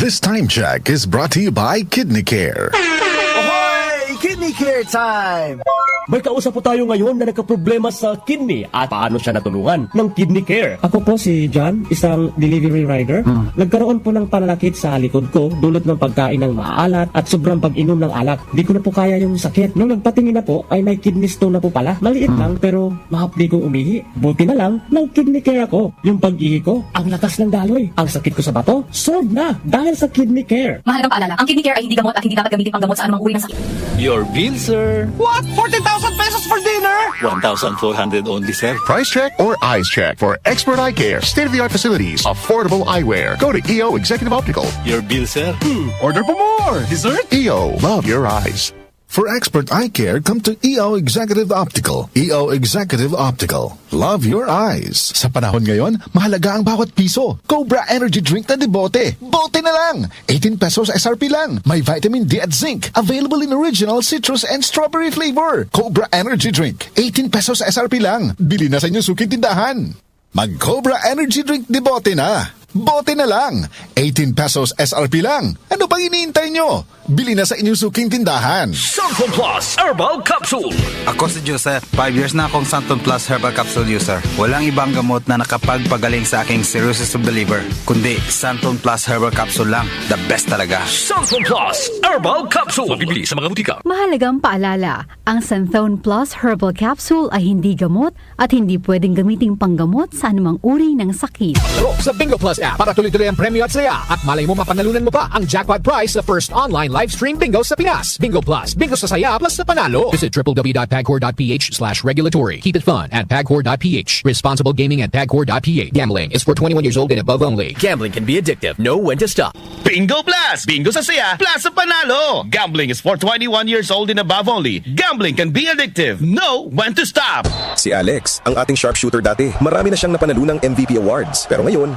This time check is brought to you by Kidney Care. Ahoy! Kidney Care time! May kausap po tayo ngayon na nagkaproblema sa kidney at paano siya natulungan ng Kidney Care. Ako po si John, isang delivery rider. Nagkaroon po ng pananakit sa likod ko dulot ng pagkain ng maalat at sobrang pag-inom ng alak. Di ko na po kaya yung sakit. Nung nagpatingin na po ay may kidney stone na po pala. Maliit lang pero mahapdi kong umihi. Buti na lang ng Kidney Care ako. Yung pag-ihi ko, ang lakas ng daloy. Ang sakit ko sa bato, solved na dahil sa Kidney Care. Mahalagang paalala, ang Kidney Care ay hindi gamot at hindi dapat gamitin pang gamot sa anumang uri ng sakit. Your bill, sir. What? 40,000 pesos for dinner? 1,400 only, sir. Price check or eyes check for expert eye care, state-of-the-art facilities, affordable eyewear. Go to EO Executive Optical. Your bill, sir. Order po more! Dessert? EO, love your eyes. For expert eye care, come to EO Executive Optical. EO Executive Optical. Love your eyes. Sa panahon ngayon, mahalaga ang bawat piso. Cobra Energy Drink na debote. Bote na lang. 18 pesos SRP lang. May vitamin D at zinc. Available in original citrus and strawberry flavor. Cobra Energy Drink. 18 pesos SRP lang. Bili na sa inyong suking tindahan. Mag-Cobra Energy Drink debote na. Bote na lang. 18 pesos SRP lang. Ano pang iniintay nyo? Bili na sa inyong suking tindahan. Santon Plus Herbal Capsule. Ako si Joseph. 5 years na akong Santon Plus Herbal Capsule user. Walang ibang gamot na nakapagpagaling sa aking cirrhosis of the liver, kundi Santon Plus Herbal Capsule lang. The best talaga. Santon Plus Herbal Capsule. Mabibili sa mga butika. Mahalagang paalala, ang Santhone Plus Herbal Capsule ay hindi gamot at hindi pwedeng gamiting panggamot sa anumang uri ng sakit. Taro sa Bingo Plus app para tuloy-tuloy ang premyo at saya at malay mo mapanalunan mo pa ang jackpot prize sa first online live stream bingo sa Pinas. Bingo Plus, bingo sa saya plus sa panalo. Visit www.pagcor.ph/regulatory. Keep it fun at pagcor.ph. Responsible gaming at pagcor.ph. Gambling is for 21 years old and above only. Gambling can be addictive. Know when to stop. Bingo Plus! Bingo sa saya, plus sa panalo! Gambling is for 21 years old and above only. Gambling can be addictive. Know when to stop. Si Alex, ang ating sharpshooter dati. Marami na siyang napanalunang MVP awards. Pero ngayon,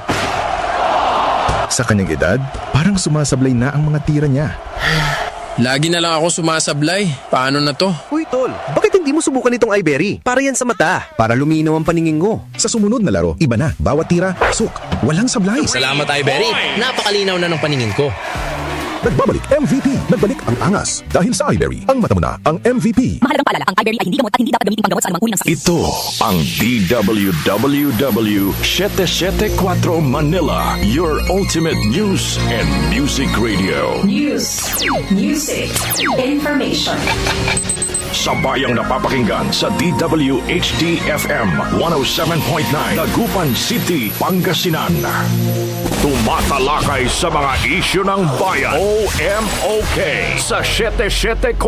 sa kanyang edad, parang sumasablay na ang mga tira niya. Lagi na lang ako sumasablay. Paano na to? Uy, tol, bakit hindi mo subukan itong iBerry? Para yan sa mata, para luminaw ang paningin ko. Sa sumunod na laro, iba na. Bawat tira, pasok. Walang sablay. Salamat, iBerry. Napakalinaw na ng paningin ko. Nagbabalik MVP. Nagbalik ang angas. Dahil sa iBerry, ang mata mo na ang MVP. Mahalagang paalala, ang iBerry ay hindi gamot at hindi dapat gamitin pang gamot sa anumang uri ng sakit. Ito ang DWWW 774 Manila, your ultimate news and music radio. News, music, information. Sabayang napapakinggan sa DWHD-FM 107.9 Dagupan City, Pangasinan. Tumatalakay sa mga isyu ng bayan. OMOK sa 774